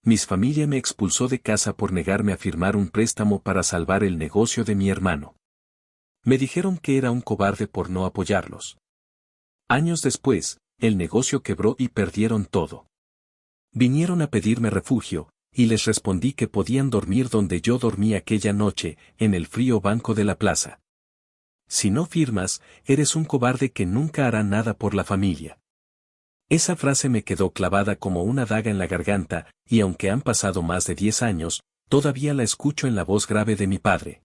Mi familia me expulsó de casa por negarme a firmar un préstamo para salvar el negocio de mi hermano. Me dijeron que era un cobarde por no apoyarlos. Años después, el negocio quebró y perdieron todo. Vinieron a pedirme refugio, y les respondí que podían dormir donde yo dormí aquella noche, en el frío banco de la plaza. Si no firmas, eres un cobarde que nunca hará nada por la familia. Esa frase me quedó clavada como una daga en la garganta, y aunque han pasado más de 10 años, todavía la escucho en la voz grave de mi padre.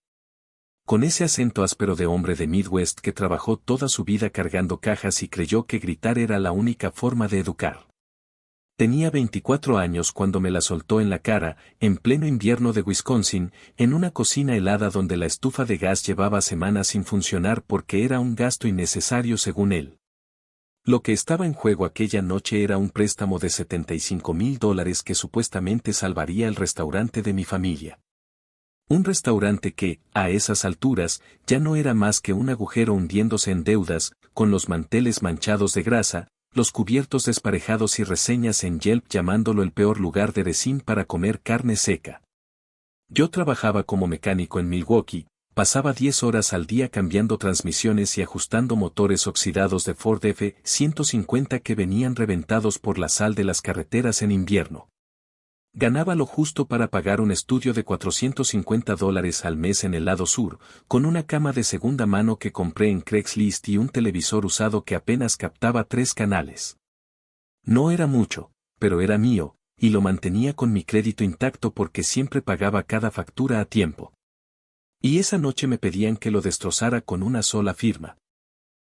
Con ese acento áspero de hombre de Midwest que trabajó toda su vida cargando cajas y creyó que gritar era la única forma de educar. Tenía 24 años cuando me la soltó en la cara, en pleno invierno de Wisconsin, en una cocina helada donde la estufa de gas llevaba semanas sin funcionar porque era un gasto innecesario según él. Lo que estaba en juego aquella noche era un préstamo de $75,000 que supuestamente salvaría el restaurante de mi familia. Un restaurante que, a esas alturas, ya no era más que un agujero hundiéndose en deudas, con los manteles manchados de grasa, los cubiertos desparejados y reseñas en Yelp llamándolo el peor lugar de Racine para comer carne seca. Yo trabajaba como mecánico en Milwaukee, pasaba 10 horas al día cambiando transmisiones y ajustando motores oxidados de Ford F-150 que venían reventados por la sal de las carreteras en invierno. Ganaba lo justo para pagar un estudio de $450 al mes en el lado sur, con una cama de segunda mano que compré en Craigslist y un televisor usado que apenas captaba 3 canales. No era mucho, pero era mío, y lo mantenía con mi crédito intacto porque siempre pagaba cada factura a tiempo. Y esa noche me pedían que lo destrozara con una sola firma.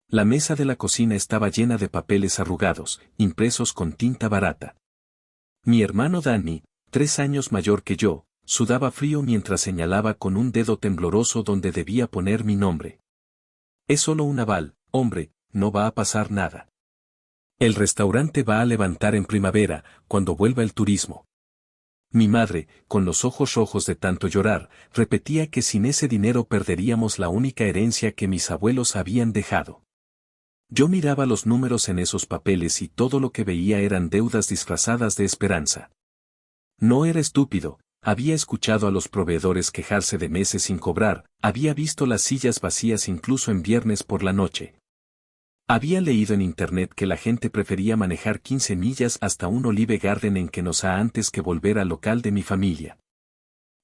La mesa de la cocina estaba llena de papeles arrugados, impresos con tinta barata. Mi hermano Danny, 3 años mayor que yo, sudaba frío mientras señalaba con un dedo tembloroso donde debía poner mi nombre. Es solo un aval, hombre, no va a pasar nada. El restaurante va a levantar en primavera, cuando vuelva el turismo. Mi madre, con los ojos rojos de tanto llorar, repetía que sin ese dinero perderíamos la única herencia que mis abuelos habían dejado. Yo miraba los números en esos papeles y todo lo que veía eran deudas disfrazadas de esperanza. No era estúpido, había escuchado a los proveedores quejarse de meses sin cobrar, había visto las sillas vacías incluso en viernes por la noche. Había leído en internet que la gente prefería manejar 15 millas hasta un Olive Garden en Kenosha antes que volver al local de mi familia.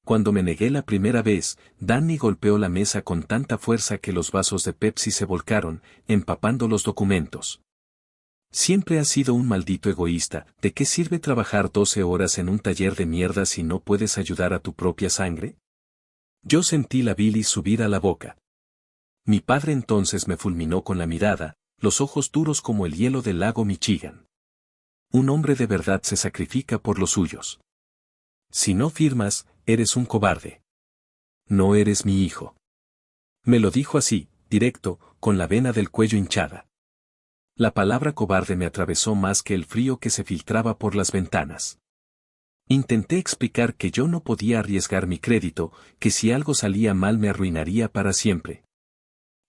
Cuando me negué la primera vez, Danny golpeó la mesa con tanta fuerza que los vasos de Pepsi se volcaron, empapando los documentos. Siempre has sido un maldito egoísta. ¿De qué sirve trabajar 12 horas en un taller de mierda si no puedes ayudar a tu propia sangre? Yo sentí la bilis subir a la boca. Mi padre entonces me fulminó con la mirada, los ojos duros como el hielo del lago Michigan. Un hombre de verdad se sacrifica por los suyos. Si no firmas, eres un cobarde. No eres mi hijo. Me lo dijo así, directo, con la vena del cuello hinchada. La palabra cobarde me atravesó más que el frío que se filtraba por las ventanas. Intenté explicar que yo no podía arriesgar mi crédito, que si algo salía mal me arruinaría para siempre.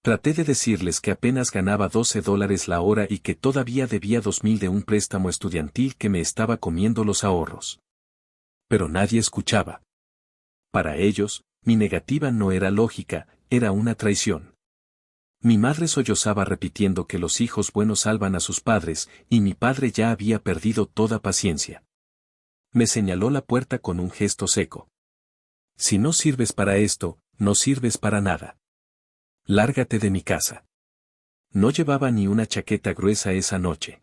Traté de decirles que apenas ganaba $12 la hora y que todavía debía $2,000 de un préstamo estudiantil que me estaba comiendo los ahorros. Pero nadie escuchaba. Para ellos, mi negativa no era lógica, era una traición. Mi madre sollozaba repitiendo que los hijos buenos salvan a sus padres, y mi padre ya había perdido toda paciencia. Me señaló la puerta con un gesto seco. Si no sirves para esto, no sirves para nada. Lárgate de mi casa. No llevaba ni una chaqueta gruesa esa noche.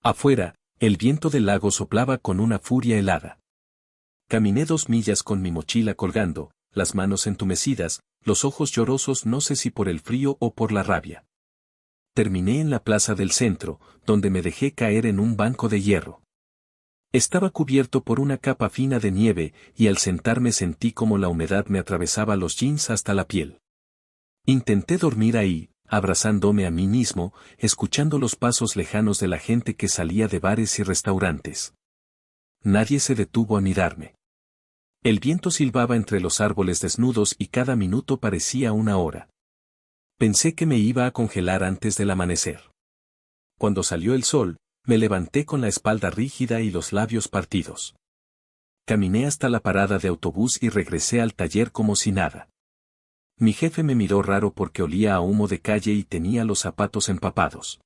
Afuera, el viento del lago soplaba con una furia helada. Caminé 2 millas con mi mochila colgando, las manos entumecidas, los ojos llorosos no sé si por el frío o por la rabia. Terminé en la plaza del centro, donde me dejé caer en un banco de hierro. Estaba cubierto por una capa fina de nieve, y al sentarme sentí como la humedad me atravesaba los jeans hasta la piel. Intenté dormir ahí, abrazándome a mí mismo, escuchando los pasos lejanos de la gente que salía de bares y restaurantes. Nadie se detuvo a mirarme. El viento silbaba entre los árboles desnudos y cada minuto parecía una hora. Pensé que me iba a congelar antes del amanecer. Cuando salió el sol, me levanté con la espalda rígida y los labios partidos. Caminé hasta la parada de autobús y regresé al taller como si nada. Mi jefe me miró raro porque olía a humo de calle y tenía los zapatos empapados.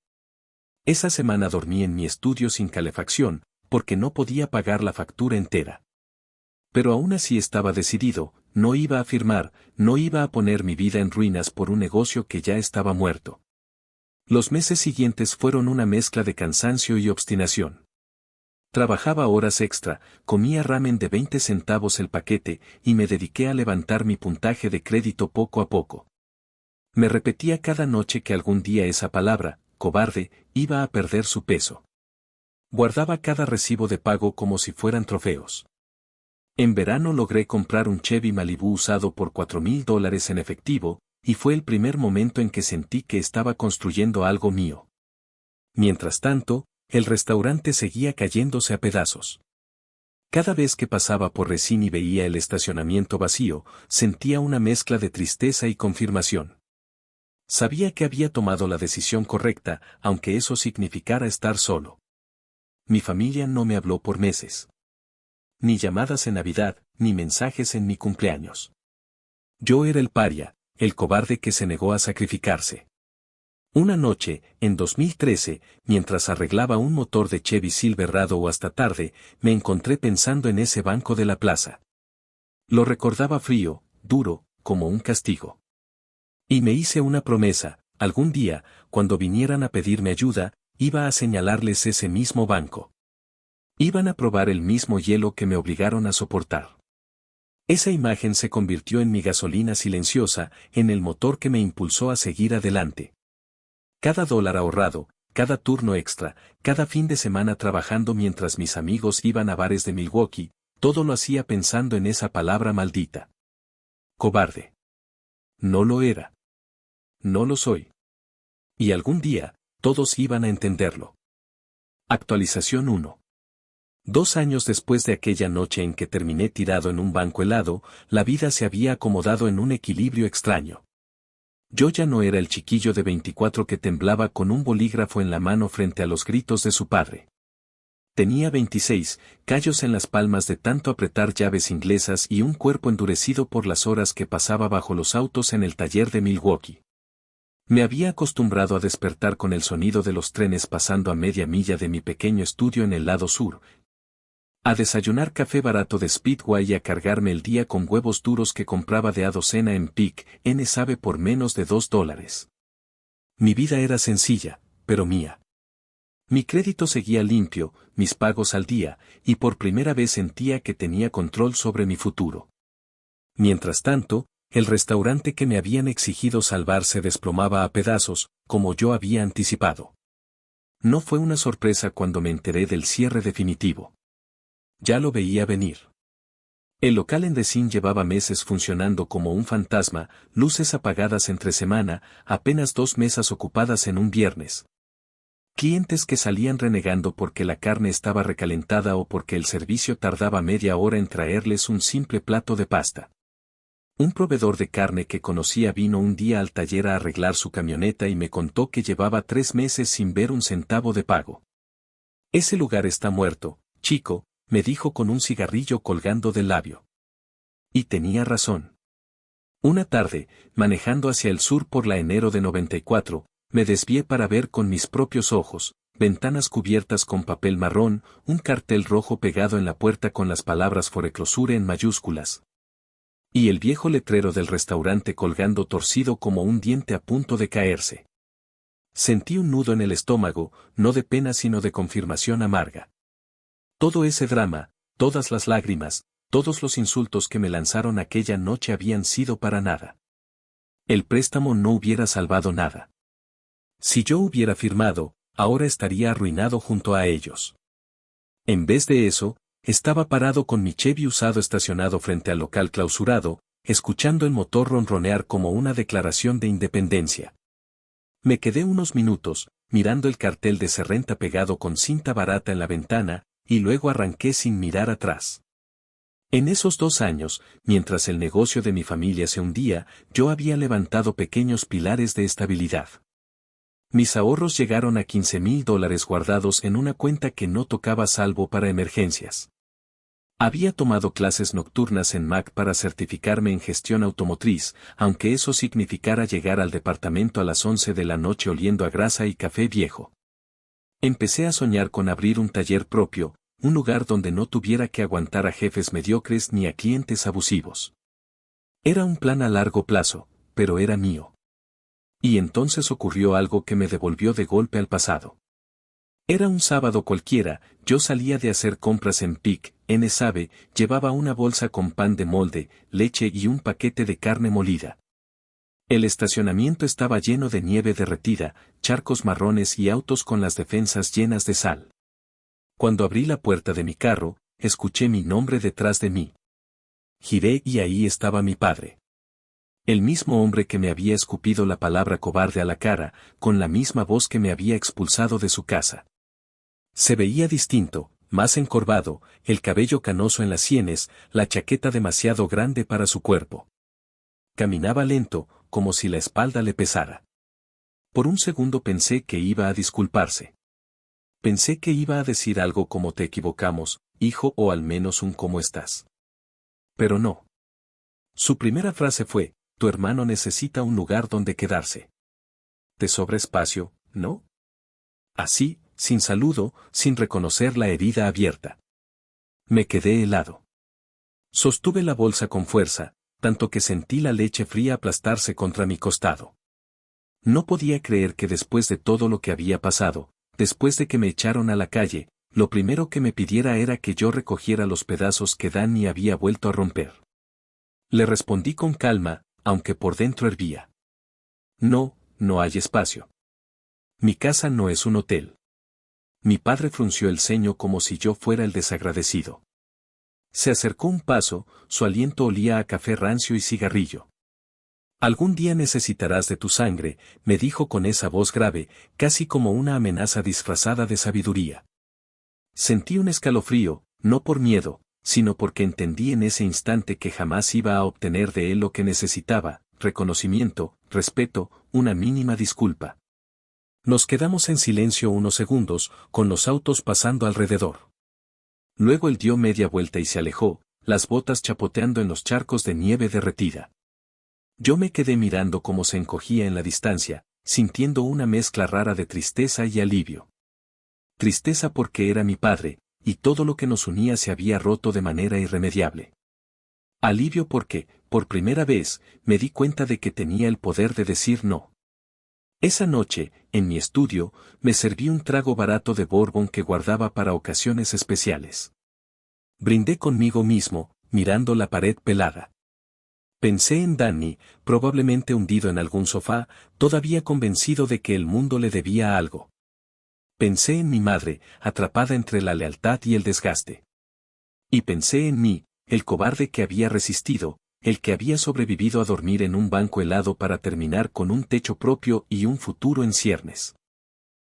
Esa semana dormí en mi estudio sin calefacción, porque no podía pagar la factura entera. Pero aún así estaba decidido, no iba a firmar, no iba a poner mi vida en ruinas por un negocio que ya estaba muerto. Los meses siguientes fueron una mezcla de cansancio y obstinación. Trabajaba horas extra, comía ramen de 20 centavos el paquete y me dediqué a levantar mi puntaje de crédito poco a poco. Me repetía cada noche que algún día esa palabra, cobarde, iba a perder su peso. Guardaba cada recibo de pago como si fueran trofeos. En verano logré comprar un Chevy Malibu usado por $4,000 en efectivo, y fue el primer momento en que sentí que estaba construyendo algo mío. Mientras tanto, el restaurante seguía cayéndose a pedazos. Cada vez que pasaba por Resín y veía el estacionamiento vacío, sentía una mezcla de tristeza y confirmación. Sabía que había tomado la decisión correcta, aunque eso significara estar solo. Mi familia no me habló por meses. Ni llamadas en Navidad, ni mensajes en mi cumpleaños. Yo era el paria, el cobarde que se negó a sacrificarse. Una noche, en 2013, mientras arreglaba un motor de Chevy Silverado o hasta tarde, me encontré pensando en ese banco de la plaza. Lo recordaba frío, duro, como un castigo. Y me hice una promesa, algún día, cuando vinieran a pedirme ayuda, iba a señalarles ese mismo banco. Iban a probar el mismo hielo que me obligaron a soportar. Esa imagen se convirtió en mi gasolina silenciosa, en el motor que me impulsó a seguir adelante. Cada dólar ahorrado, cada turno extra, cada fin de semana trabajando mientras mis amigos iban a bares de Milwaukee, todo lo hacía pensando en esa palabra maldita. Cobarde. No lo era. No lo soy. Y algún día, todos iban a entenderlo. Actualización 1. 2 años después de aquella noche en que terminé tirado en un banco helado, la vida se había acomodado en un equilibrio extraño. Yo ya no era el chiquillo de 24 que temblaba con un bolígrafo en la mano frente a los gritos de su padre. Tenía 26, callos en las palmas de tanto apretar llaves inglesas y un cuerpo endurecido por las horas que pasaba bajo los autos en el taller de Milwaukee. Me había acostumbrado a despertar con el sonido de los trenes pasando a media milla de mi pequeño estudio en el lado sur, a desayunar café barato de Speedway y a cargarme el día con huevos duros que compraba de a docena en Pic N sabe por menos de $2. Mi vida era sencilla, pero mía. Mi crédito seguía limpio, mis pagos al día, y por primera vez sentía que tenía control sobre mi futuro. Mientras tanto, el restaurante que me habían exigido salvar se desplomaba a pedazos, como yo había anticipado. No fue una sorpresa cuando me enteré del cierre definitivo. Ya lo veía venir. El local en Resín llevaba meses funcionando como un fantasma, luces apagadas entre semana, apenas 2 mesas ocupadas en un viernes. Clientes que salían renegando porque la carne estaba recalentada o porque el servicio tardaba media hora en traerles un simple plato de pasta. Un proveedor de carne que conocía vino un día al taller a arreglar su camioneta y me contó que llevaba 3 meses sin ver un centavo de pago. Ese lugar está muerto, chico, me dijo con un cigarrillo colgando del labio. Y tenía razón. Una tarde, manejando hacia el sur por la enero de 94, me desvié para ver con mis propios ojos, ventanas cubiertas con papel marrón, un cartel rojo pegado en la puerta con las palabras Foreclosure en mayúsculas. Y el viejo letrero del restaurante colgando torcido como un diente a punto de caerse. Sentí un nudo en el estómago, no de pena sino de confirmación amarga. Todo ese drama, todas las lágrimas, todos los insultos que me lanzaron aquella noche habían sido para nada. El préstamo no hubiera salvado nada. Si yo hubiera firmado, ahora estaría arruinado junto a ellos. En vez de eso, estaba parado con mi Chevy usado estacionado frente al local clausurado, escuchando el motor ronronear como una declaración de independencia. Me quedé unos minutos, mirando el cartel de se renta pegado con cinta barata en la ventana, y luego arranqué sin mirar atrás. En esos 2 años, mientras el negocio de mi familia se hundía, yo había levantado pequeños pilares de estabilidad. Mis ahorros llegaron a $15,000 guardados en una cuenta que no tocaba salvo para emergencias. Había tomado clases nocturnas en MAC para certificarme en gestión automotriz, aunque eso significara llegar al departamento a las 11 de la noche oliendo a grasa y café viejo. Empecé a soñar con abrir un taller propio, un lugar donde no tuviera que aguantar a jefes mediocres ni a clientes abusivos. Era un plan a largo plazo, pero era mío. Y entonces ocurrió algo que me devolvió de golpe al pasado. Era un sábado cualquiera, yo salía de hacer compras en Pic, en Save, llevaba una bolsa con pan de molde, leche y un paquete de carne molida. El estacionamiento estaba lleno de nieve derretida, charcos marrones y autos con las defensas llenas de sal. Cuando abrí la puerta de mi carro, escuché mi nombre detrás de mí. Giré y ahí estaba mi padre. El mismo hombre que me había escupido la palabra cobarde a la cara, con la misma voz que me había expulsado de su casa. Se veía distinto, más encorvado, el cabello canoso en las sienes, la chaqueta demasiado grande para su cuerpo. Caminaba lento, como si la espalda le pesara. Por un segundo pensé que iba a disculparse. Pensé que iba a decir algo como te equivocamos, hijo, o al menos un ¿cómo estás? Pero no. Su primera frase fue, tu hermano necesita un lugar donde quedarse. ¿Te sobra espacio, no? Así, sin saludo, sin reconocer la herida abierta. Me quedé helado. Sostuve la bolsa con fuerza, tanto que sentí la leche fría aplastarse contra mi costado. No podía creer que después de todo lo que había pasado, después de que me echaron a la calle, lo primero que me pidiera era que yo recogiera los pedazos que Danny había vuelto a romper. Le respondí con calma, aunque por dentro hervía. No, no hay espacio. Mi casa no es un hotel. Mi padre frunció el ceño como si yo fuera el desagradecido. Se acercó un paso, su aliento olía a café rancio y cigarrillo. Algún día necesitarás de tu sangre, me dijo con esa voz grave, casi como una amenaza disfrazada de sabiduría. Sentí un escalofrío, no por miedo, sino porque entendí en ese instante que jamás iba a obtener de él lo que necesitaba, reconocimiento, respeto, una mínima disculpa. Nos quedamos en silencio unos segundos, con los autos pasando alrededor. Luego él dio media vuelta y se alejó, las botas chapoteando en los charcos de nieve derretida. Yo me quedé mirando cómo se encogía en la distancia, sintiendo una mezcla rara de tristeza y alivio. Tristeza porque era mi padre, y todo lo que nos unía se había roto de manera irremediable. Alivio porque, por primera vez, me di cuenta de que tenía el poder de decir no. Esa noche, en mi estudio, me serví un trago barato de bourbon que guardaba para ocasiones especiales. Brindé conmigo mismo, mirando la pared pelada. Pensé en Danny, probablemente hundido en algún sofá, todavía convencido de que el mundo le debía algo. Pensé en mi madre, atrapada entre la lealtad y el desgaste. Y pensé en mí, el cobarde que había resistido, el que había sobrevivido a dormir en un banco helado para terminar con un techo propio y un futuro en ciernes.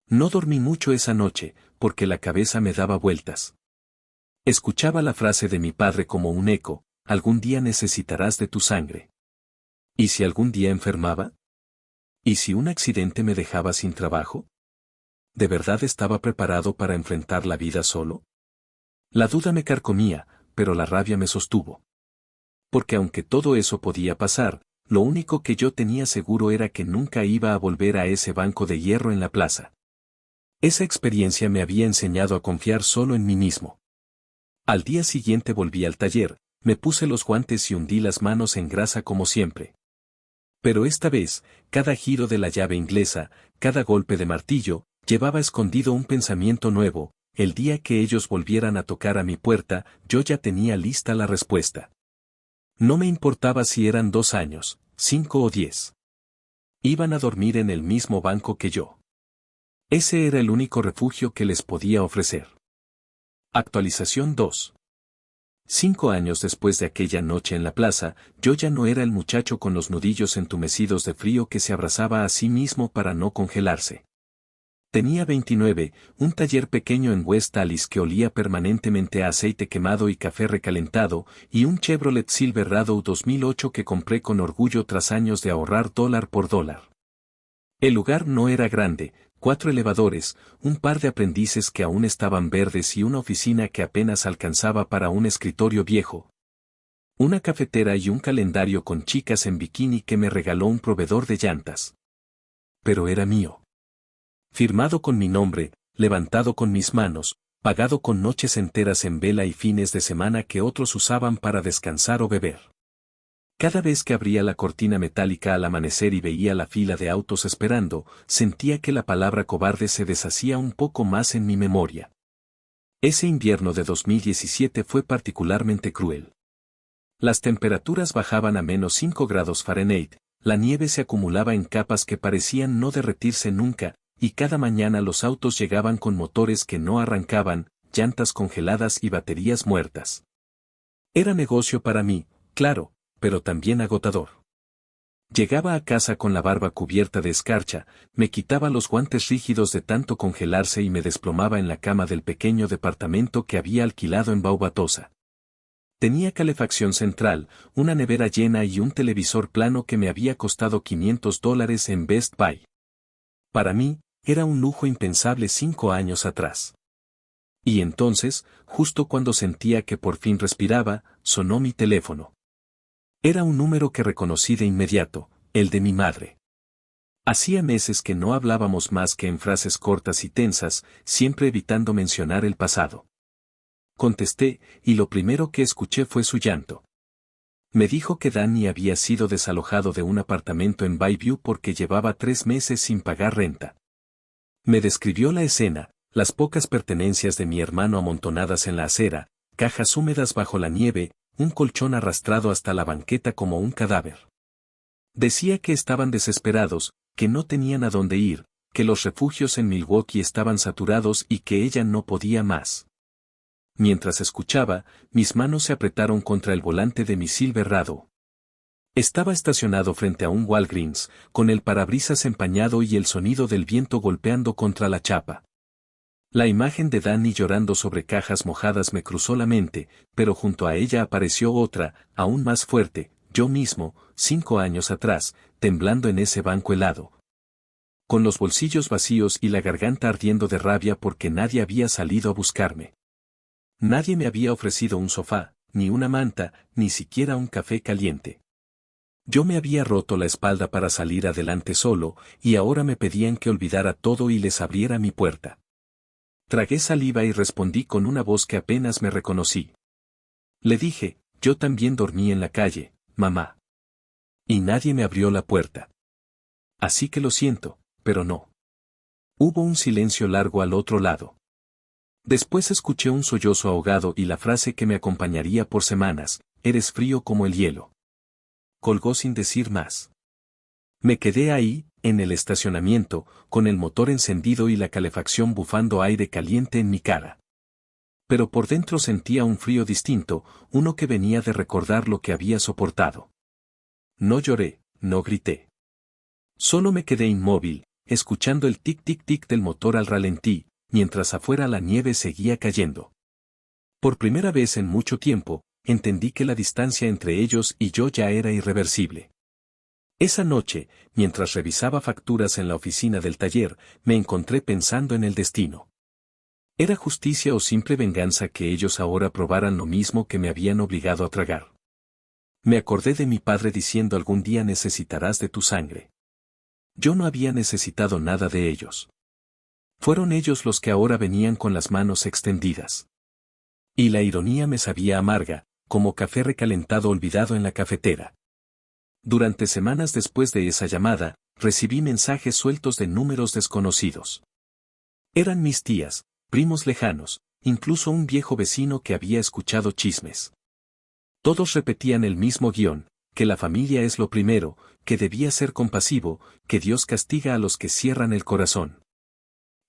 No dormí mucho esa noche, porque la cabeza me daba vueltas. Escuchaba la frase de mi padre como un eco, algún día necesitarás de tu sangre. ¿Y si algún día enfermaba? ¿Y si un accidente me dejaba sin trabajo? ¿De verdad estaba preparado para enfrentar la vida solo? La duda me carcomía, pero la rabia me sostuvo. Porque aunque todo eso podía pasar, lo único que yo tenía seguro era que nunca iba a volver a ese banco de hierro en la plaza. Esa experiencia me había enseñado a confiar solo en mí mismo. Al día siguiente volví al taller, me puse los guantes y hundí las manos en grasa como siempre. Pero esta vez, cada giro de la llave inglesa, cada golpe de martillo, llevaba escondido un pensamiento nuevo. El día que ellos volvieran a tocar a mi puerta, yo ya tenía lista la respuesta. No me importaba si eran 2 años, 5 o 10. Iban a dormir en el mismo banco que yo. Ese era el único refugio que les podía ofrecer. Actualización 2. 5 años después de aquella noche en la plaza, yo ya no era el muchacho con los nudillos entumecidos de frío que se abrazaba a sí mismo para no congelarse. Tenía 29, un taller pequeño en West Alice que olía permanentemente a aceite quemado y café recalentado, y un Chevrolet Silverado 2008 que compré con orgullo tras años de ahorrar dólar por dólar. El lugar no era grande, 4 elevadores, un par de aprendices que aún estaban verdes y una oficina que apenas alcanzaba para un escritorio viejo. Una cafetera y un calendario con chicas en bikini que me regaló un proveedor de llantas. Pero era mío. Firmado con mi nombre, levantado con mis manos, pagado con noches enteras en vela y fines de semana que otros usaban para descansar o beber. Cada vez que abría la cortina metálica al amanecer y veía la fila de autos esperando, sentía que la palabra cobarde se deshacía un poco más en mi memoria. Ese invierno de 2017 fue particularmente cruel. Las temperaturas bajaban a -5 grados Fahrenheit, la nieve se acumulaba en capas que parecían no derretirse nunca, y cada mañana los autos llegaban con motores que no arrancaban, llantas congeladas y baterías muertas. Era negocio para mí, claro, pero también agotador. Llegaba a casa con la barba cubierta de escarcha, me quitaba los guantes rígidos de tanto congelarse y me desplomaba en la cama del pequeño departamento que había alquilado en Baubatosa. Tenía calefacción central, una nevera llena y un televisor plano que me había costado $500 en Best Buy. Para mí, era un lujo impensable 5 años atrás. Y entonces, justo cuando sentía que por fin respiraba, sonó mi teléfono. Era un número que reconocí de inmediato, el de mi madre. Hacía meses que no hablábamos más que en frases cortas y tensas, siempre evitando mencionar el pasado. Contesté, y lo primero que escuché fue su llanto. Me dijo que Danny había sido desalojado de un apartamento en Bayview porque llevaba 3 meses sin pagar renta. Me describió la escena, las pocas pertenencias de mi hermano amontonadas en la acera, cajas húmedas bajo la nieve, un colchón arrastrado hasta la banqueta como un cadáver. Decía que estaban desesperados, que no tenían a dónde ir, que los refugios en Milwaukee estaban saturados y que ella no podía más. Mientras escuchaba, mis manos se apretaron contra el volante de mi Silverado. Estaba estacionado frente a un Walgreens, con el parabrisas empañado y el sonido del viento golpeando contra la chapa. La imagen de Danny llorando sobre cajas mojadas me cruzó la mente, pero junto a ella apareció otra, aún más fuerte, yo mismo, 5 años atrás, temblando en ese banco helado. Con los bolsillos vacíos y la garganta ardiendo de rabia porque nadie había salido a buscarme. Nadie me había ofrecido un sofá, ni una manta, ni siquiera un café caliente. Yo me había roto la espalda para salir adelante solo, y ahora me pedían que olvidara todo y les abriera mi puerta. Tragué saliva y respondí con una voz que apenas me reconocí. Le dije, yo también dormí en la calle, mamá. Y nadie me abrió la puerta. Así que lo siento, pero no. Hubo un silencio largo al otro lado. Después escuché un sollozo ahogado y la frase que me acompañaría por semanas, eres frío como el hielo. Colgó sin decir más. Me quedé ahí, en el estacionamiento, con el motor encendido y la calefacción bufando aire caliente en mi cara. Pero por dentro sentía un frío distinto, uno que venía de recordar lo que había soportado. No lloré, no grité. Solo me quedé inmóvil, escuchando el tic-tic-tic del motor al ralentí, mientras afuera la nieve seguía cayendo. Por primera vez en mucho tiempo, entendí que la distancia entre ellos y yo ya era irreversible. Esa noche, mientras revisaba facturas en la oficina del taller, me encontré pensando en el destino. ¿Era justicia o simple venganza que ellos ahora probaran lo mismo que me habían obligado a tragar? Me acordé de mi padre diciendo algún día necesitarás de tu sangre. Yo no había necesitado nada de ellos. Fueron ellos los que ahora venían con las manos extendidas. Y la ironía me sabía amarga, como café recalentado olvidado en la cafetera. Durante semanas después de esa llamada, recibí mensajes sueltos de números desconocidos. Eran mis tías, primos lejanos, incluso un viejo vecino que había escuchado chismes. Todos repetían el mismo guión, que la familia es lo primero, que debía ser compasivo, que Dios castiga a los que cierran el corazón.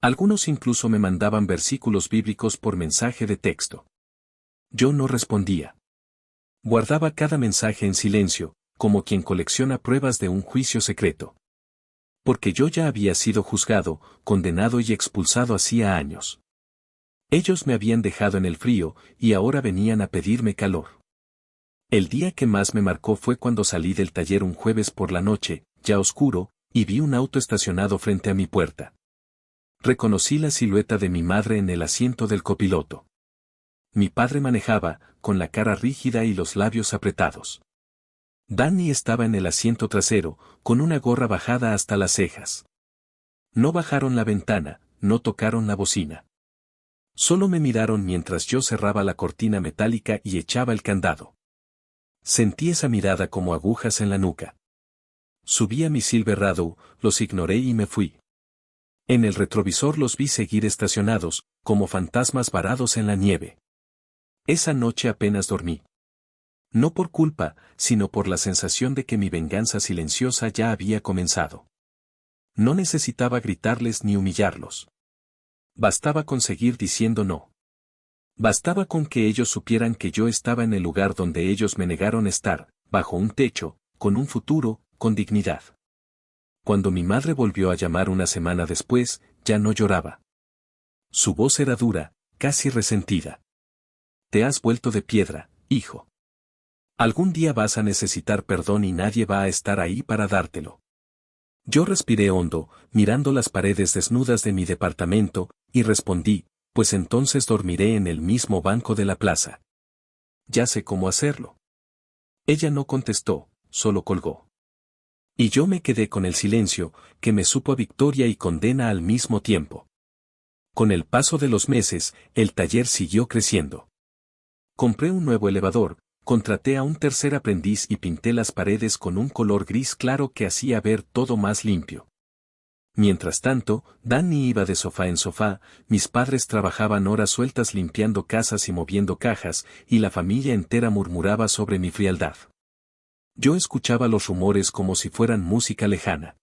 Algunos incluso me mandaban versículos bíblicos por mensaje de texto. Yo no respondía. Guardaba cada mensaje en silencio, como quien colecciona pruebas de un juicio secreto. Porque yo ya había sido juzgado, condenado y expulsado hacía años. Ellos me habían dejado en el frío, y ahora venían a pedirme calor. El día que más me marcó fue cuando salí del taller un jueves por la noche, ya oscuro, y vi un auto estacionado frente a mi puerta. Reconocí la silueta de mi madre en el asiento del copiloto. Mi padre manejaba, con la cara rígida y los labios apretados. Danny estaba en el asiento trasero, con una gorra bajada hasta las cejas. No bajaron la ventana, no tocaron la bocina. Solo me miraron mientras yo cerraba la cortina metálica y echaba el candado. Sentí esa mirada como agujas en la nuca. Subí a mi Silverado, los ignoré y me fui. En el retrovisor los vi seguir estacionados, como fantasmas varados en la nieve. Esa noche apenas dormí. No por culpa, sino por la sensación de que mi venganza silenciosa ya había comenzado. No necesitaba gritarles ni humillarlos. Bastaba con seguir diciendo no. Bastaba con que ellos supieran que yo estaba en el lugar donde ellos me negaron estar, bajo un techo, con un futuro, con dignidad. Cuando mi madre volvió a llamar una semana después, ya no lloraba. Su voz era dura, casi resentida. Te has vuelto de piedra, hijo. Algún día vas a necesitar perdón y nadie va a estar ahí para dártelo. Yo respiré hondo, mirando las paredes desnudas de mi departamento, y respondí, pues entonces dormiré en el mismo banco de la plaza. Ya sé cómo hacerlo. Ella no contestó, solo colgó. Y yo me quedé con el silencio, que me supo a victoria y condena al mismo tiempo. Con el paso de los meses, el taller siguió creciendo. Compré un nuevo elevador, contraté a un tercer aprendiz y pinté las paredes con un color gris claro que hacía ver todo más limpio. Mientras tanto, Danny iba de sofá en sofá, mis padres trabajaban horas sueltas limpiando casas y moviendo cajas, y la familia entera murmuraba sobre mi frialdad. Yo escuchaba los rumores como si fueran música lejana.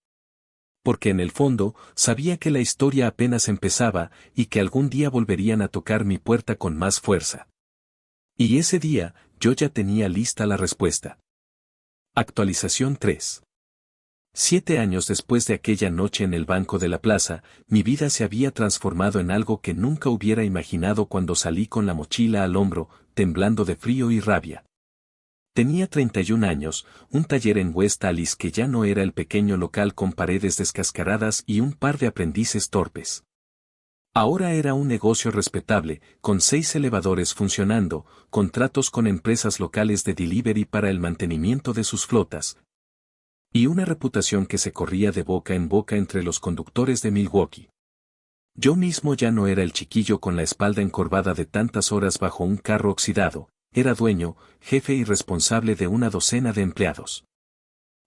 Porque en el fondo, sabía que la historia apenas empezaba, y que algún día volverían a tocar mi puerta con más fuerza. Y ese día, yo ya tenía lista la respuesta. Actualización 3. 7 años después de aquella noche en el banco de la plaza, mi vida se había transformado en algo que nunca hubiera imaginado cuando salí con la mochila al hombro, temblando de frío y rabia. Tenía 31 años, un taller en West Allis que ya no era el pequeño local con paredes descascaradas y un par de aprendices torpes. Ahora era un negocio respetable, con 6 elevadores funcionando, contratos con empresas locales de delivery para el mantenimiento de sus flotas, y una reputación que se corría de boca en boca entre los conductores de Milwaukee. Yo mismo ya no era el chiquillo con la espalda encorvada de tantas horas bajo un carro oxidado, era dueño, jefe y responsable de una docena de empleados.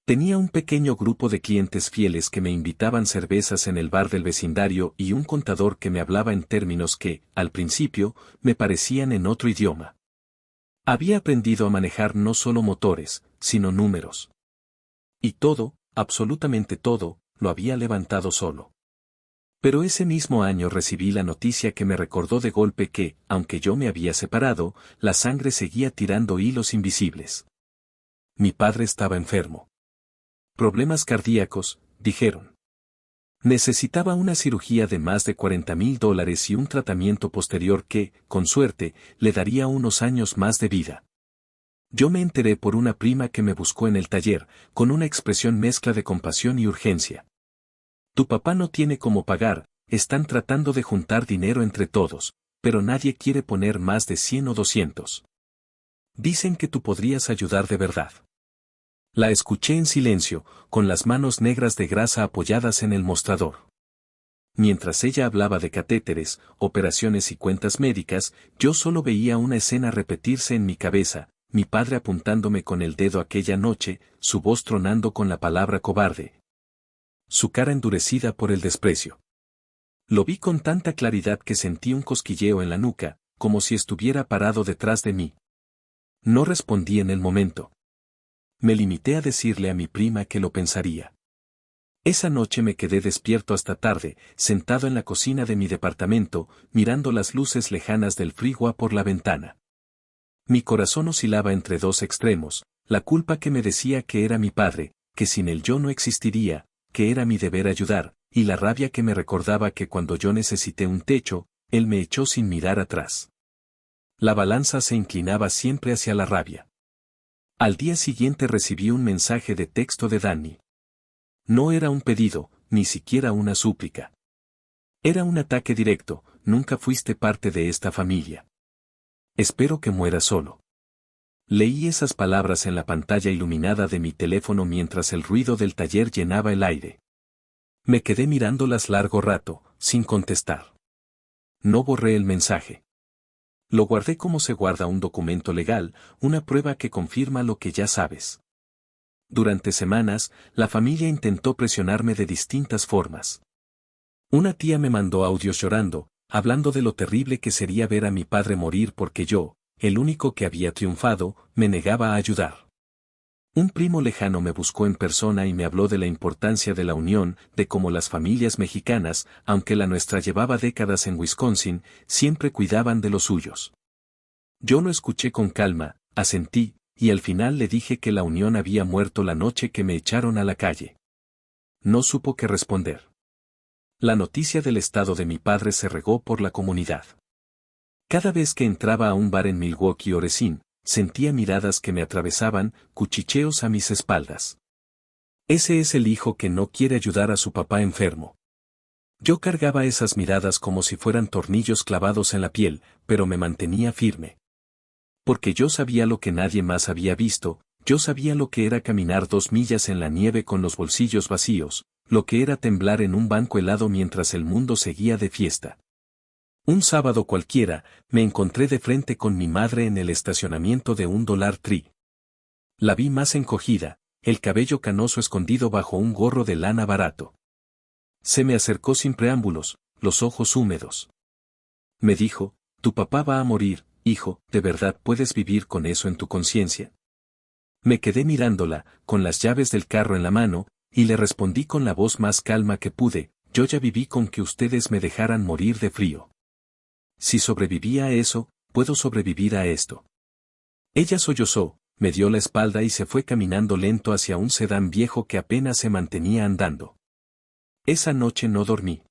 Tenía un pequeño grupo de clientes fieles que me invitaban cervezas en el bar del vecindario y un contador que me hablaba en términos que, al principio, me parecían en otro idioma. Había aprendido a manejar no solo motores, sino números. Y todo, absolutamente todo, lo había levantado solo. Pero ese mismo año recibí la noticia que me recordó de golpe que, aunque yo me había separado, la sangre seguía tirando hilos invisibles. Mi padre estaba enfermo. Problemas cardíacos, dijeron. Necesitaba una cirugía de más de $40,000 y un tratamiento posterior que, con suerte, le daría unos años más de vida. Yo me enteré por una prima que me buscó en el taller, con una expresión mezcla de compasión y urgencia. Tu papá no tiene cómo pagar, están tratando de juntar dinero entre todos, pero nadie quiere poner más de 100 o 200. Dicen que tú podrías ayudar de verdad. La escuché en silencio, con las manos negras de grasa apoyadas en el mostrador. Mientras ella hablaba de catéteres, operaciones y cuentas médicas, yo solo veía una escena repetirse en mi cabeza, mi padre apuntándome con el dedo aquella noche, su voz tronando con la palabra cobarde. Su cara endurecida por el desprecio. Lo vi con tanta claridad que sentí un cosquilleo en la nuca, como si estuviera parado detrás de mí. No respondí en el momento. Me limité a decirle a mi prima que lo pensaría. Esa noche me quedé despierto hasta tarde, sentado en la cocina de mi departamento, mirando las luces lejanas del freeway por la ventana. Mi corazón oscilaba entre dos extremos, la culpa que me decía que era mi padre, que sin él yo no existiría, que era mi deber ayudar, y la rabia que me recordaba que cuando yo necesité un techo, él me echó sin mirar atrás. La balanza se inclinaba siempre hacia la rabia. Al día siguiente recibí un mensaje de texto de Danny. No era un pedido, ni siquiera una súplica. Era un ataque directo, nunca fuiste parte de esta familia. Espero que mueras solo. Leí esas palabras en la pantalla iluminada de mi teléfono mientras el ruido del taller llenaba el aire. Me quedé mirándolas largo rato, sin contestar. No borré el mensaje. Lo guardé como se guarda un documento legal, una prueba que confirma lo que ya sabes. Durante semanas, la familia intentó presionarme de distintas formas. Una tía me mandó audios llorando, hablando de lo terrible que sería ver a mi padre morir porque yo, el único que había triunfado, me negaba a ayudar. Un primo lejano me buscó en persona y me habló de la importancia de la unión, de cómo las familias mexicanas, aunque la nuestra llevaba décadas en Wisconsin, siempre cuidaban de los suyos. Yo lo escuché con calma, asentí, y al final le dije que la unión había muerto la noche que me echaron a la calle. No supo qué responder. La noticia del estado de mi padre se regó por la comunidad. Cada vez que entraba a un bar en Milwaukee o Racine, sentía miradas que me atravesaban, cuchicheos a mis espaldas. Ese es el hijo que no quiere ayudar a su papá enfermo. Yo cargaba esas miradas como si fueran tornillos clavados en la piel, pero me mantenía firme. Porque yo sabía lo que nadie más había visto, yo sabía lo que era caminar 2 millas en la nieve con los bolsillos vacíos, lo que era temblar en un banco helado mientras el mundo seguía de fiesta. Un sábado cualquiera, me encontré de frente con mi madre en el estacionamiento de un Dollar Tree. La vi más encogida, el cabello canoso escondido bajo un gorro de lana barato. Se me acercó sin preámbulos, los ojos húmedos. Me dijo, tu papá va a morir, hijo, ¿de verdad puedes vivir con eso en tu conciencia? Me quedé mirándola, con las llaves del carro en la mano, y le respondí con la voz más calma que pude, yo ya viví con que ustedes me dejaran morir de frío. Si sobreviví a eso, puedo sobrevivir a esto. Ella sollozó, me dio la espalda y se fue caminando lento hacia un sedán viejo que apenas se mantenía andando. Esa noche no dormí.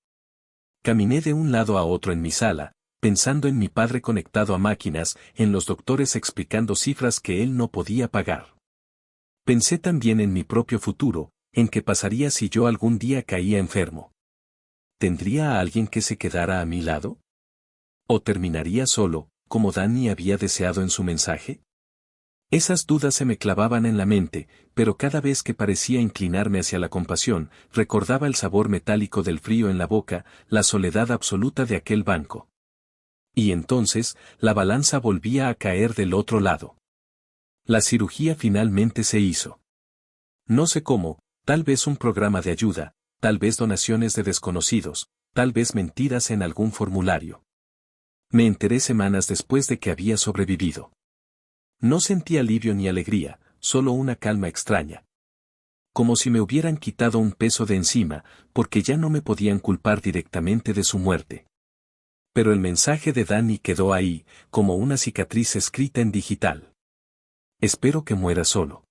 Caminé de un lado a otro en mi sala, pensando en mi padre conectado a máquinas, en los doctores explicando cifras que él no podía pagar. Pensé también en mi propio futuro, en qué pasaría si yo algún día caía enfermo. ¿Tendría a alguien que se quedara a mi lado? ¿O terminaría solo, como Danny había deseado en su mensaje? Esas dudas se me clavaban en la mente, pero cada vez que parecía inclinarme hacia la compasión, recordaba el sabor metálico del frío en la boca, la soledad absoluta de aquel banco. Y entonces, la balanza volvía a caer del otro lado. La cirugía finalmente se hizo. No sé cómo, tal vez un programa de ayuda, tal vez donaciones de desconocidos, tal vez mentiras en algún formulario. Me enteré semanas después de que había sobrevivido. No sentí alivio ni alegría, solo una calma extraña. Como si me hubieran quitado un peso de encima, porque ya no me podían culpar directamente de su muerte. Pero el mensaje de Danny quedó ahí, como una cicatriz escrita en digital. Espero que muera solo.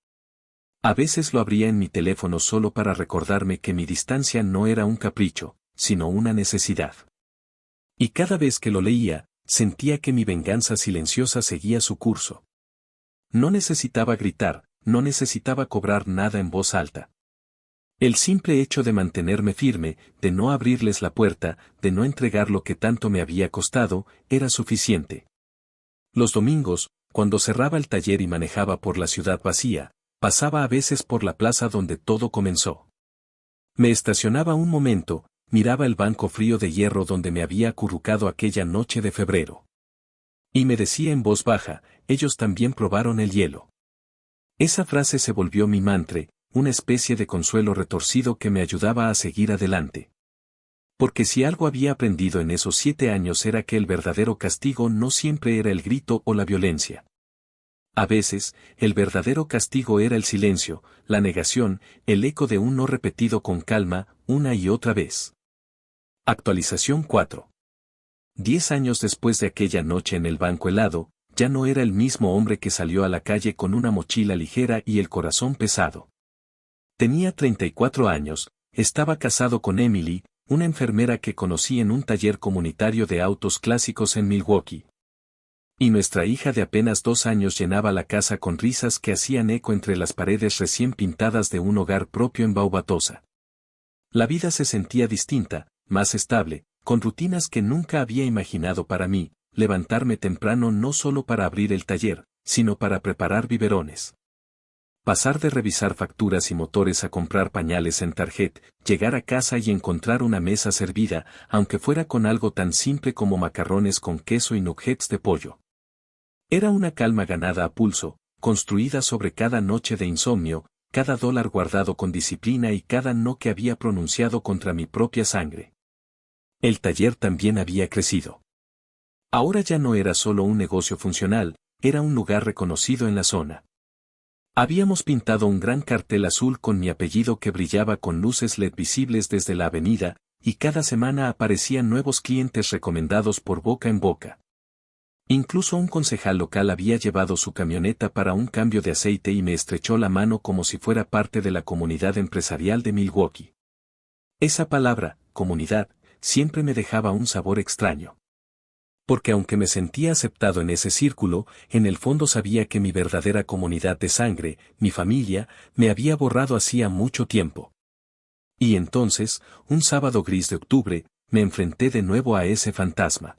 A veces lo abría en mi teléfono solo para recordarme que mi distancia no era un capricho, sino una necesidad. Y cada vez que lo leía, sentía que mi venganza silenciosa seguía su curso. No necesitaba gritar, no necesitaba cobrar nada en voz alta. El simple hecho de mantenerme firme, de no abrirles la puerta, de no entregar lo que tanto me había costado, era suficiente. Los domingos, cuando cerraba el taller y manejaba por la ciudad vacía, pasaba a veces por la plaza donde todo comenzó. Me estacionaba un momento, miraba el banco frío de hierro donde me había acurrucado aquella noche de febrero. Y me decía en voz baja, ellos también probaron el hielo. Esa frase se volvió mi mantra, una especie de consuelo retorcido que me ayudaba a seguir adelante. Porque si algo había aprendido en esos 7 años era que el verdadero castigo no siempre era el grito o la violencia. A veces, el verdadero castigo era el silencio, la negación, el eco de un no repetido con calma, una y otra vez. Actualización 4. 10 años después de aquella noche en el banco helado, ya no era el mismo hombre que salió a la calle con una mochila ligera y el corazón pesado. Tenía 34 años, estaba casado con Emily, una enfermera que conocí en un taller comunitario de autos clásicos en Milwaukee. Y nuestra hija de apenas 2 años llenaba la casa con risas que hacían eco entre las paredes recién pintadas de un hogar propio en Baubatosa. La vida se sentía distinta, más estable, con rutinas que nunca había imaginado para mí, levantarme temprano no solo para abrir el taller, sino para preparar biberones. Pasar de revisar facturas y motores a comprar pañales en Target, llegar a casa y encontrar una mesa servida, aunque fuera con algo tan simple como macarrones con queso y nuggets de pollo. Era una calma ganada a pulso, construida sobre cada noche de insomnio, cada dólar guardado con disciplina y cada no que había pronunciado contra mi propia sangre. El taller también había crecido. Ahora ya no era solo un negocio funcional, era un lugar reconocido en la zona. Habíamos pintado un gran cartel azul con mi apellido que brillaba con luces LED visibles desde la avenida, y cada semana aparecían nuevos clientes recomendados por boca en boca. Incluso un concejal local había llevado su camioneta para un cambio de aceite y me estrechó la mano como si fuera parte de la comunidad empresarial de Milwaukee. Esa palabra, comunidad, siempre me dejaba un sabor extraño. Porque aunque me sentía aceptado en ese círculo, en el fondo sabía que mi verdadera comunidad de sangre, mi familia, me había borrado hacía mucho tiempo. Y entonces, un sábado gris de octubre, me enfrenté de nuevo a ese fantasma.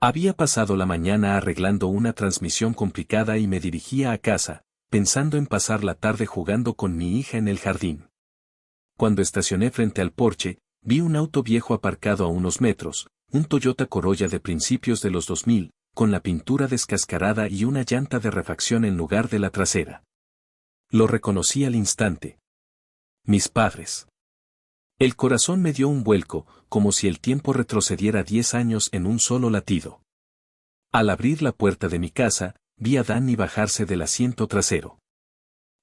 Había pasado la mañana arreglando una transmisión complicada y me dirigía a casa, pensando en pasar la tarde jugando con mi hija en el jardín. Cuando estacioné frente al porche, vi un auto viejo aparcado a unos metros, un Toyota Corolla de principios de los 2000, con la pintura descascarada y una llanta de refacción en lugar de la trasera. Lo reconocí al instante. Mis padres. El corazón me dio un vuelco, como si el tiempo retrocediera 10 años en un solo latido. Al abrir la puerta de mi casa, vi a Danny bajarse del asiento trasero.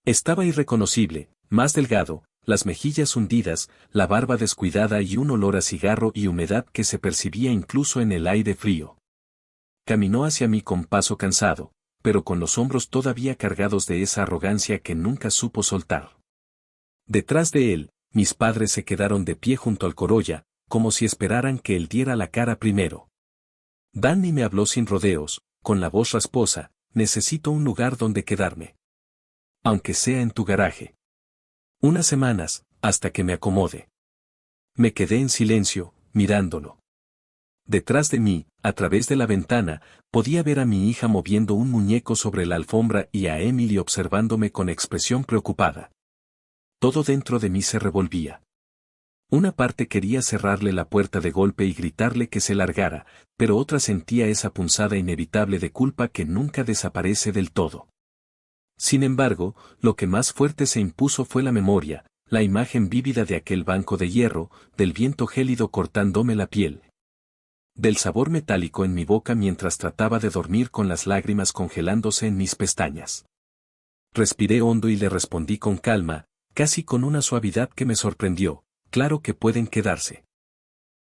Estaba irreconocible, más delgado, las mejillas hundidas, la barba descuidada y un olor a cigarro y humedad que se percibía incluso en el aire frío. Caminó hacia mí con paso cansado, pero con los hombros todavía cargados de esa arrogancia que nunca supo soltar. Detrás de él, mis padres se quedaron de pie junto al Corolla, como si esperaran que él diera la cara primero. Danny me habló sin rodeos, con la voz rasposa: necesito un lugar donde quedarme. Aunque sea en tu garaje. Unas semanas, hasta que me acomode. Me quedé en silencio, mirándolo. Detrás de mí, a través de la ventana, podía ver a mi hija moviendo un muñeco sobre la alfombra y a Emily observándome con expresión preocupada. Todo dentro de mí se revolvía. Una parte quería cerrarle la puerta de golpe y gritarle que se largara, pero otra sentía esa punzada inevitable de culpa que nunca desaparece del todo. Sin embargo, lo que más fuerte se impuso fue la memoria, la imagen vívida de aquel banco de hierro, del viento gélido cortándome la piel. Del sabor metálico en mi boca mientras trataba de dormir con las lágrimas congelándose en mis pestañas. Respiré hondo y le respondí con calma, casi con una suavidad que me sorprendió: claro que pueden quedarse.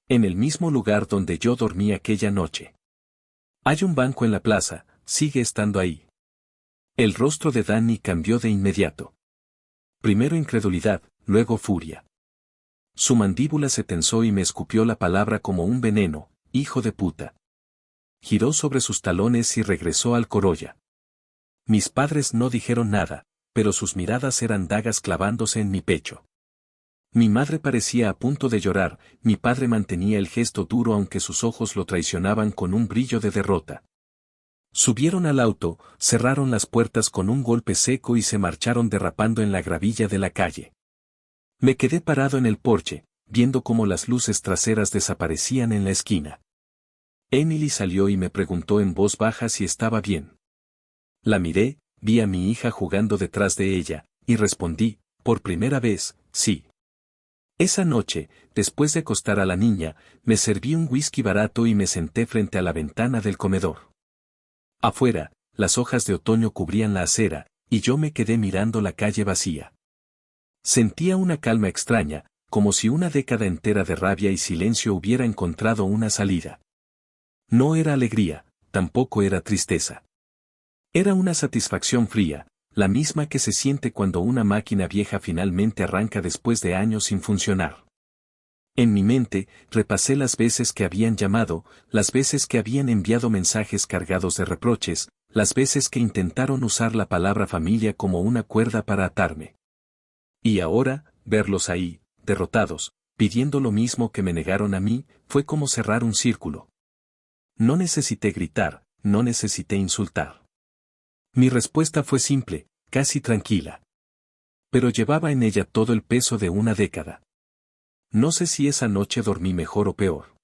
En el mismo lugar donde yo dormí aquella noche. Hay un banco en la plaza, sigue estando ahí. El rostro de Danny cambió de inmediato. Primero incredulidad, luego furia. Su mandíbula se tensó y me escupió la palabra como un veneno: hijo de puta. Giró sobre sus talones y regresó al Corolla. Mis padres no dijeron nada, pero sus miradas eran dagas clavándose en mi pecho. Mi madre parecía a punto de llorar, mi padre mantenía el gesto duro aunque sus ojos lo traicionaban con un brillo de derrota. Subieron al auto, cerraron las puertas con un golpe seco y se marcharon derrapando en la gravilla de la calle. Me quedé parado en el porche, viendo cómo las luces traseras desaparecían en la esquina. Emily salió y me preguntó en voz baja si estaba bien. La miré, vi a mi hija jugando detrás de ella, y respondí, por primera vez, sí. Esa noche, después de acostar a la niña, me serví un whisky barato y me senté frente a la ventana del comedor. Afuera, las hojas de otoño cubrían la acera, y yo me quedé mirando la calle vacía. Sentía una calma extraña, como si una década entera de rabia y silencio hubiera encontrado una salida. No era alegría, tampoco era tristeza. Era una satisfacción fría, la misma que se siente cuando una máquina vieja finalmente arranca después de años sin funcionar. En mi mente, repasé las veces que habían llamado, las veces que habían enviado mensajes cargados de reproches, las veces que intentaron usar la palabra familia como una cuerda para atarme. Y ahora, verlos ahí, derrotados, pidiendo lo mismo que me negaron a mí, fue como cerrar un círculo. No necesité gritar, no necesité insultar. Mi respuesta fue simple, casi tranquila. Pero llevaba en ella todo el peso de una década. No sé si esa noche dormí mejor o peor.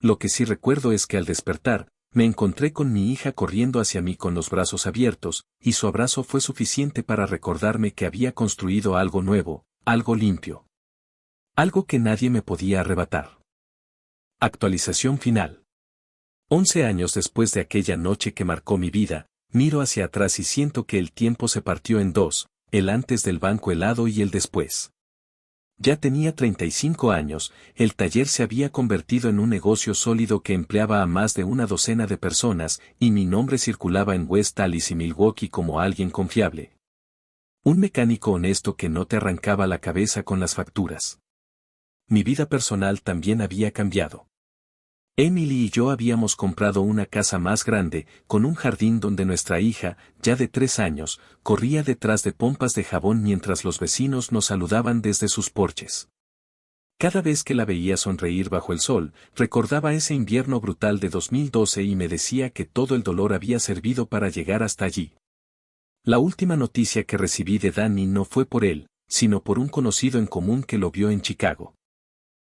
Lo que sí recuerdo es que al despertar, me encontré con mi hija corriendo hacia mí con los brazos abiertos, y su abrazo fue suficiente para recordarme que había construido algo nuevo, algo limpio. Algo que nadie me podía arrebatar. Actualización final. 11 años después de aquella noche que marcó mi vida, miro hacia atrás y siento que el tiempo se partió en dos, el antes del banco helado y el después. Ya tenía 35 años, el taller se había convertido en un negocio sólido que empleaba a más de una docena de personas, y mi nombre circulaba en West Allis y Milwaukee como alguien confiable. Un mecánico honesto que no te arrancaba la cabeza con las facturas. Mi vida personal también había cambiado. Emily y yo habíamos comprado una casa más grande, con un jardín donde nuestra hija, ya de 3 años, corría detrás de pompas de jabón mientras los vecinos nos saludaban desde sus porches. Cada vez que la veía sonreír bajo el sol, recordaba ese invierno brutal de 2012 y me decía que todo el dolor había servido para llegar hasta allí. La última noticia que recibí de Danny no fue por él, sino por un conocido en común que lo vio en Chicago.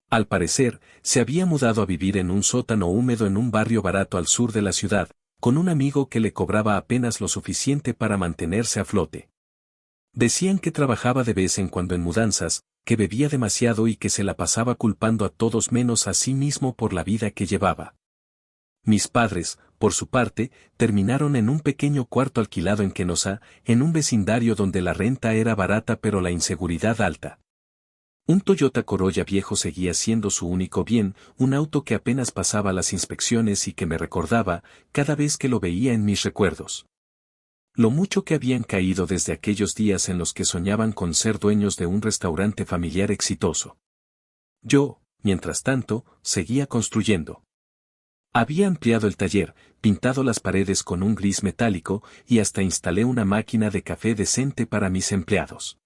Al parecer, se había mudado a vivir en un sótano húmedo en un barrio barato al sur de la ciudad, con un amigo que le cobraba apenas lo suficiente para mantenerse a flote. Decían que trabajaba de vez en cuando en mudanzas, que bebía demasiado y que se la pasaba culpando a todos menos a sí mismo por la vida que llevaba. Mis padres, por su parte, terminaron en un pequeño cuarto alquilado en Kenosha, en un vecindario donde la renta era barata pero la inseguridad alta. Un Toyota Corolla viejo seguía siendo su único bien, un auto que apenas pasaba las inspecciones y que me recordaba, cada vez que lo veía en mis recuerdos, lo mucho que habían caído desde aquellos días en los que soñaban con ser dueños de un restaurante familiar exitoso. Yo, mientras tanto, seguía construyendo. Había ampliado el taller, pintado las paredes con un gris metálico y hasta instalé una máquina de café decente para mis empleados.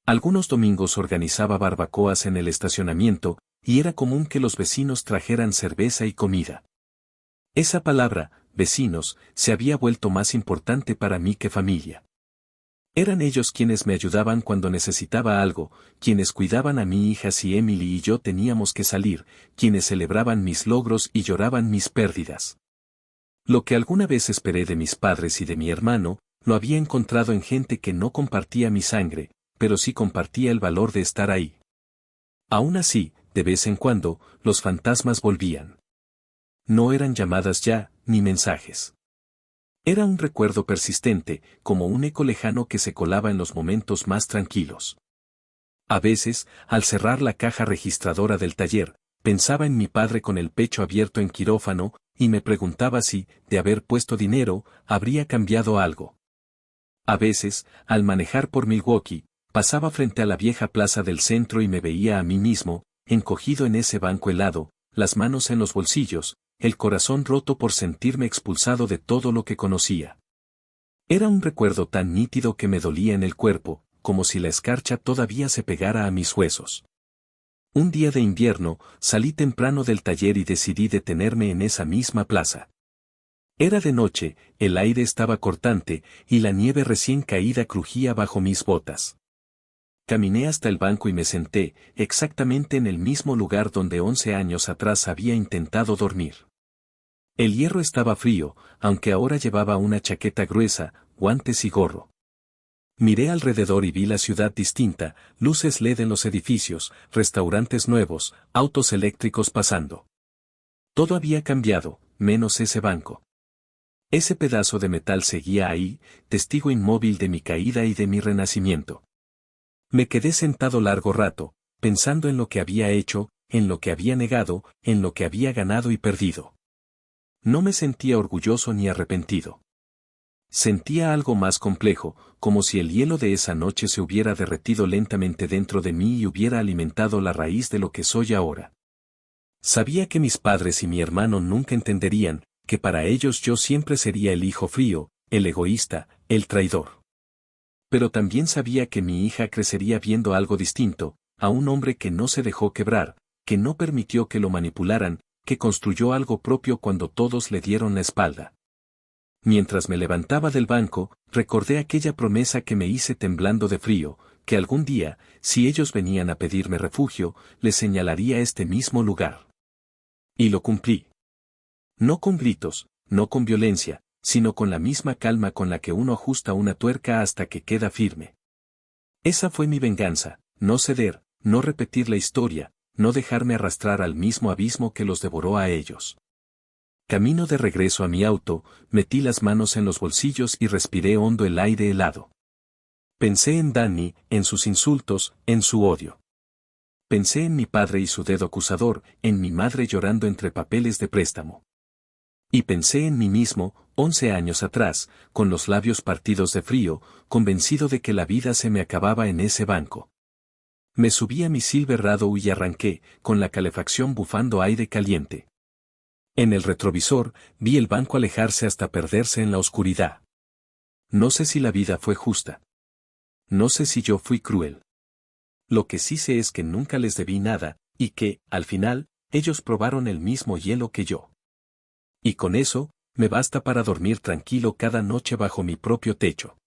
Algunos domingos organizaba barbacoas en el estacionamiento, y era común que los vecinos trajeran cerveza y comida. Esa palabra, vecinos, se había vuelto más importante para mí que familia. Eran ellos quienes me ayudaban cuando necesitaba algo, quienes cuidaban a mi hija si Emily y yo teníamos que salir, quienes celebraban mis logros y lloraban mis pérdidas. Lo que alguna vez esperé de mis padres y de mi hermano, lo había encontrado en gente que no compartía mi sangre, pero sí compartía el valor de estar ahí. Aún así, de vez en cuando, los fantasmas volvían. No eran llamadas ya, ni mensajes. Era un recuerdo persistente, como un eco lejano que se colaba en los momentos más tranquilos. A veces, al cerrar la caja registradora del taller, pensaba en mi padre con el pecho abierto en quirófano, y me preguntaba si, de haber puesto dinero, habría cambiado algo. A veces, al manejar por Milwaukee, pasaba frente a la vieja plaza del centro y me veía a mí mismo, encogido en ese banco helado, las manos en los bolsillos, el corazón roto por sentirme expulsado de todo lo que conocía. Era un recuerdo tan nítido que me dolía en el cuerpo, como si la escarcha todavía se pegara a mis huesos. Un día de invierno, salí temprano del taller y decidí detenerme en esa misma plaza. Era de noche, el aire estaba cortante, y la nieve recién caída crujía bajo mis botas. Caminé hasta el banco y me senté, exactamente en el mismo lugar donde 11 años atrás había intentado dormir. El hierro estaba frío, aunque ahora llevaba una chaqueta gruesa, guantes y gorro. Miré alrededor y vi la ciudad distinta, luces LED en los edificios, restaurantes nuevos, autos eléctricos pasando. Todo había cambiado, menos ese banco. Ese pedazo de metal seguía ahí, testigo inmóvil de mi caída y de mi renacimiento. Me quedé sentado largo rato, pensando en lo que había hecho, en lo que había negado, en lo que había ganado y perdido. No me sentía orgulloso ni arrepentido. Sentía algo más complejo, como si el hielo de esa noche se hubiera derretido lentamente dentro de mí y hubiera alimentado la raíz de lo que soy ahora. Sabía que mis padres y mi hermano nunca entenderían, que para ellos yo siempre sería el hijo frío, el egoísta, el traidor. Pero también sabía que mi hija crecería viendo algo distinto, a un hombre que no se dejó quebrar, que no permitió que lo manipularan, que construyó algo propio cuando todos le dieron la espalda. Mientras me levantaba del banco, recordé aquella promesa que me hice temblando de frío, que algún día, si ellos venían a pedirme refugio, les señalaría este mismo lugar. Y lo cumplí. No con gritos, no con violencia, sino con la misma calma con la que uno ajusta una tuerca hasta que queda firme. Esa fue mi venganza, no ceder, no repetir la historia, no dejarme arrastrar al mismo abismo que los devoró a ellos. Camino de regreso a mi auto, metí las manos en los bolsillos y respiré hondo el aire helado. Pensé en Danny, en sus insultos, en su odio. Pensé en mi padre y su dedo acusador, en mi madre llorando entre papeles de préstamo. Y pensé en mí mismo, 11 años atrás, con los labios partidos de frío, convencido de que la vida se me acababa en ese banco. Me subí a mi Silverado y arranqué, con la calefacción bufando aire caliente. En el retrovisor, vi el banco alejarse hasta perderse en la oscuridad. No sé si la vida fue justa. No sé si yo fui cruel. Lo que sí sé es que nunca les debí nada, y que, al final, ellos probaron el mismo hielo que yo. Y con eso, me basta para dormir tranquilo cada noche bajo mi propio techo.